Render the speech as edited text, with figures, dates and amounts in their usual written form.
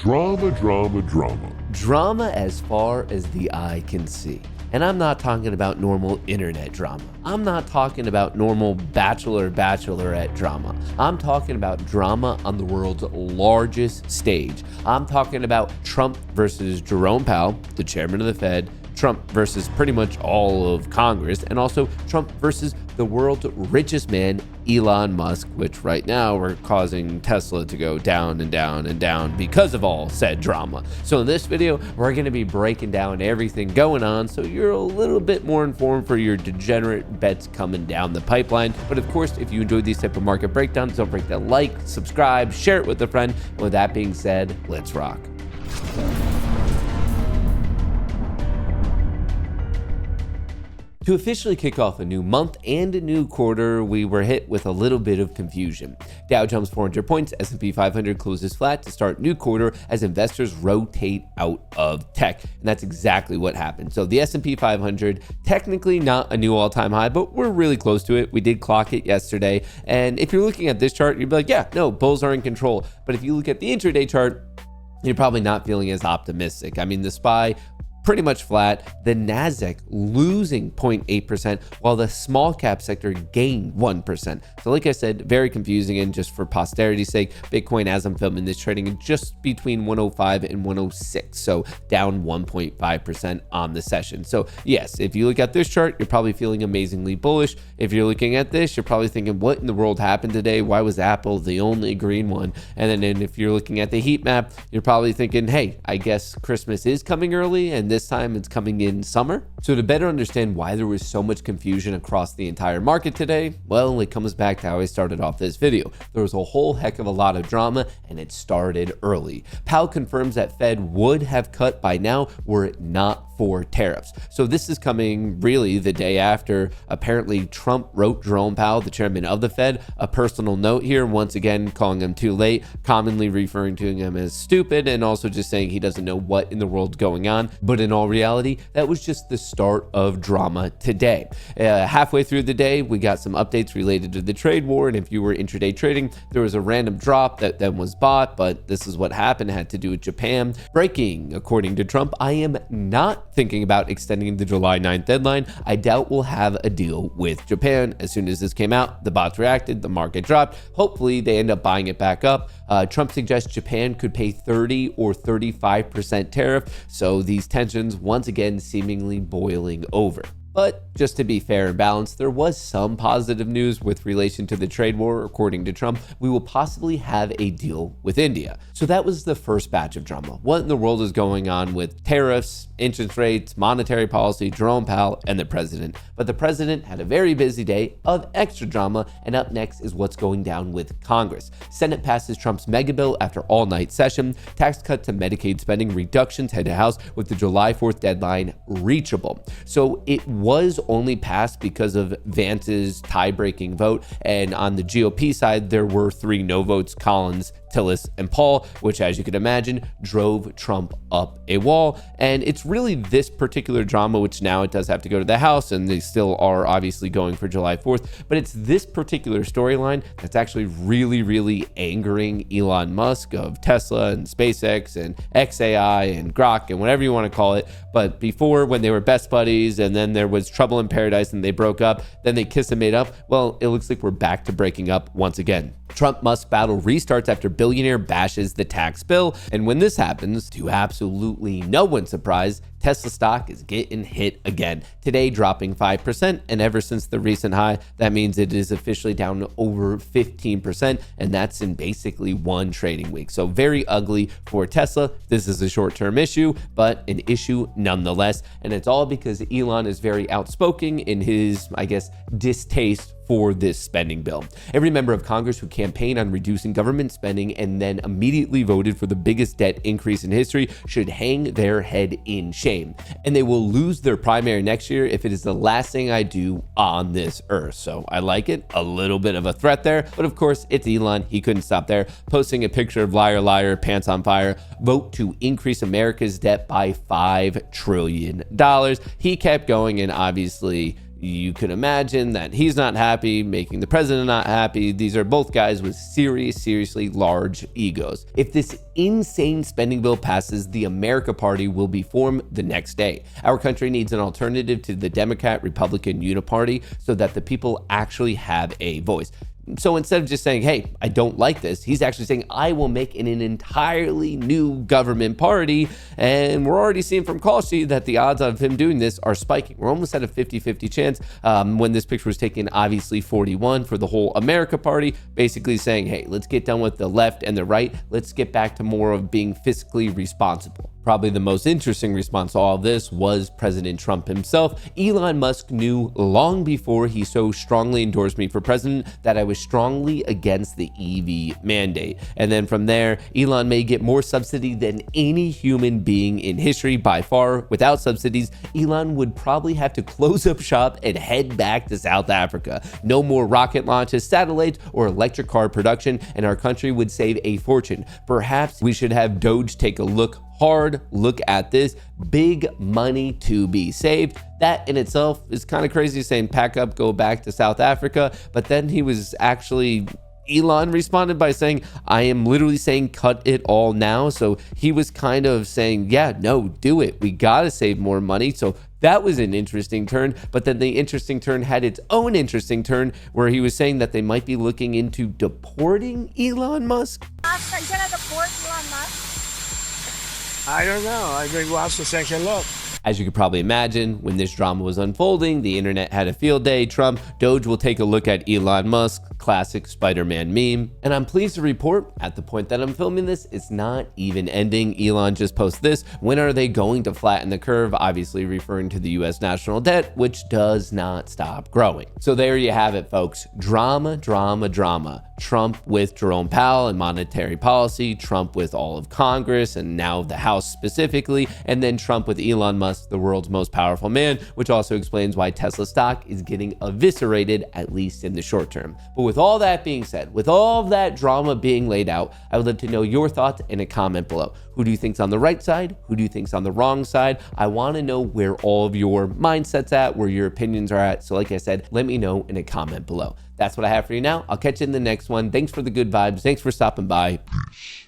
Drama, drama, drama. Drama as far as the eye can see. And I'm not talking about normal internet drama. I'm not talking about normal bachelorette drama. I'm talking about drama on the world's largest stage. I'm talking about Trump versus Jerome Powell, the chairman of the Fed, Trump versus pretty much all of Congress, and also Trump versus the world's richest man, Elon Musk, which right now we're causing Tesla to go down and down and down because of all said drama. So in this video, we're going to be breaking down everything going on so you're a little bit more informed for your degenerate bets coming down the pipeline. But of course, if you enjoyed these type of market breakdowns, don't forget to like, subscribe, share it with a friend. And with that being said, let's rock. To officially kick off a new month and a new quarter, we were hit with a little bit of confusion. Dow jumps 400 points, S&P 500 closes flat to start new quarter as investors rotate out of tech. And that's exactly what happened. So the S&P 500, technically not a new all-time high, but we're really close to it. We did clock it yesterday. And if you're looking at this chart, you'd be like, yeah, no, bulls are in control. But if you look at the intraday chart, you're probably not feeling as optimistic. I mean, the SPY pretty much flat, the Nasdaq losing 0.8%, while the small cap sector gained 1%. So like I said, very confusing, and just for posterity's sake, Bitcoin, as I'm filming this, trading just between 105 and 106, so down 1.5% on the session. So yes, if you look at this chart, you're probably feeling amazingly bullish. If you're looking at this, you're probably thinking, what in the world happened today? Why was Apple the only green one? And then if you're looking at the heat map, you're probably thinking, hey, I guess Christmas is coming early, and this time it's coming in summer. So to better understand why there was so much confusion across the entire market today, well, it comes back to how I started off this video. There was a whole heck of a lot of drama, and it started early. Powell confirms that Fed would have cut by now were it not for tariffs. So this is coming really the day after apparently Trump wrote Jerome Powell, the chairman of the Fed, a personal note here, once again calling him too late, commonly referring to him as stupid, and also just saying he doesn't know what in the world's going on. But in all reality, that was just the start of drama today. Halfway through the day, we got some updates related to the trade war, and if you were intraday trading, there was a random drop that then was bought, but this is what happened. It had to do with Japan. Breaking, according to Trump, I am not thinking about extending the July 9th deadline. I doubt we'll have a deal with Japan. As soon as this came out, the bots reacted, the market dropped. Hopefully they end up buying it back up. Trump suggests Japan could pay 30 or 35% tariff. So these tensions once again seemingly boiling over. But just to be fair and balanced, there was some positive news with relation to the trade war. According to Trump, we will possibly have a deal with India. So that was the first batch of drama. What in the world is going on with tariffs, interest rates, monetary policy, Jerome Powell, and the president? But the president had a very busy day of extra drama, and up next is what's going down with Congress. Senate passes Trump's mega bill after all-night session. Tax cut to Medicaid spending reductions head to House with the July 4th deadline reachable. So it was only passed because of Vance's tie-breaking vote, and on the GOP side, there were 3 no votes: Collins, Tillis, and Paul, which, as you can imagine, drove Trump up a wall. And it's really this particular drama, which now it does have to go to the House, and they still are obviously going for July 4th, but it's this particular storyline that's actually really angering Elon Musk of Tesla and SpaceX and XAI and Grok and whatever you want to call it. But before, when they were best buddies, and then there was trouble in paradise and they broke up, then they kissed and made up, well, it looks like we're back to breaking up once again. Trump-Musk battle restarts after billionaire bashes the tax bill. And when this happens, to absolutely no one's surprise, Tesla stock is getting hit again. Today, dropping 5%, and ever since the recent high, that means it is officially down over 15%, and that's in basically one trading week. So very ugly for Tesla. This is a short-term issue, but an issue nonetheless, and it's all because Elon is very outspoken in his, I guess, distaste for this spending bill. Every member of Congress who campaigned on reducing government spending and then immediately voted for the biggest debt increase in history should hang their head in shame. And they will lose their primary next year if it is the last thing I do on this earth. So I like it. A little bit of a threat there, but of course it's Elon. He couldn't stop there, posting a picture of liar, liar, pants on fire, vote to increase America's debt by $5 trillion. He kept going, and obviously You can imagine that he's not happy, making the president not happy. These are both guys with seriously large egos. If this insane spending bill passes, the America Party will be formed the next day. Our country needs an alternative to the Democrat-Republican uniparty so that the people actually have a voice. So instead of just saying, hey, I don't like this, he's actually saying, I will make an entirely new government party. And we're already seeing from Kohrs that the odds of him doing this are spiking. We're almost at a 50-50 chance. When this picture was taken, obviously 41 for the whole America Party, basically saying, hey, let's get done with the left and the right. Let's get back to more of being fiscally responsible. Probably the most interesting response to all of this was President Trump himself. Elon Musk knew long before he so strongly endorsed me for president that I was strongly against the EV mandate. And then from there, Elon may get more subsidy than any human being in history by far. Without subsidies, Elon would probably have to close up shop and head back to South Africa. No more rocket launches, satellites, or electric car production, and our country would save a fortune. Perhaps we should have Doge take a hard look at this. Big money to be saved. That in itself is kind of crazy, saying pack up, go back to South Africa. But then Elon responded by saying, I am literally saying cut it all now. So he was kind of saying, yeah, no, do it. We got to save more money. So that was an interesting turn. But then the interesting turn had its own interesting turn where he was saying that they might be looking into deporting Elon Musk. Are you going to deport Elon Musk? I don't know. I think we'll have to take a look. As you could probably imagine, when this drama was unfolding, the internet had a field day. Trump, Doge will take a look at Elon Musk, classic Spider-Man meme. And I'm pleased to report, at the point that I'm filming this, it's not even ending. Elon just posted this. When are they going to flatten the curve? Obviously referring to the US national debt, which does not stop growing. So there you have it, folks. Drama. Trump with Jerome Powell and monetary policy, Trump with all of Congress and now the House specifically, and then Trump with Elon Musk, the world's most powerful man, which also explains why Tesla stock is getting eviscerated, at least in the short term. But with all that being said, with all of that drama being laid out, I would love to know your thoughts in a comment below. Who do you think's on the right side? Who do you think's on the wrong side? I want to know where all of your mindset's at, where your opinions are at. So like I said, let me know in a comment below. That's what I have for you now. I'll catch you in the next one. Thanks for the good vibes. Thanks for stopping by. Peace.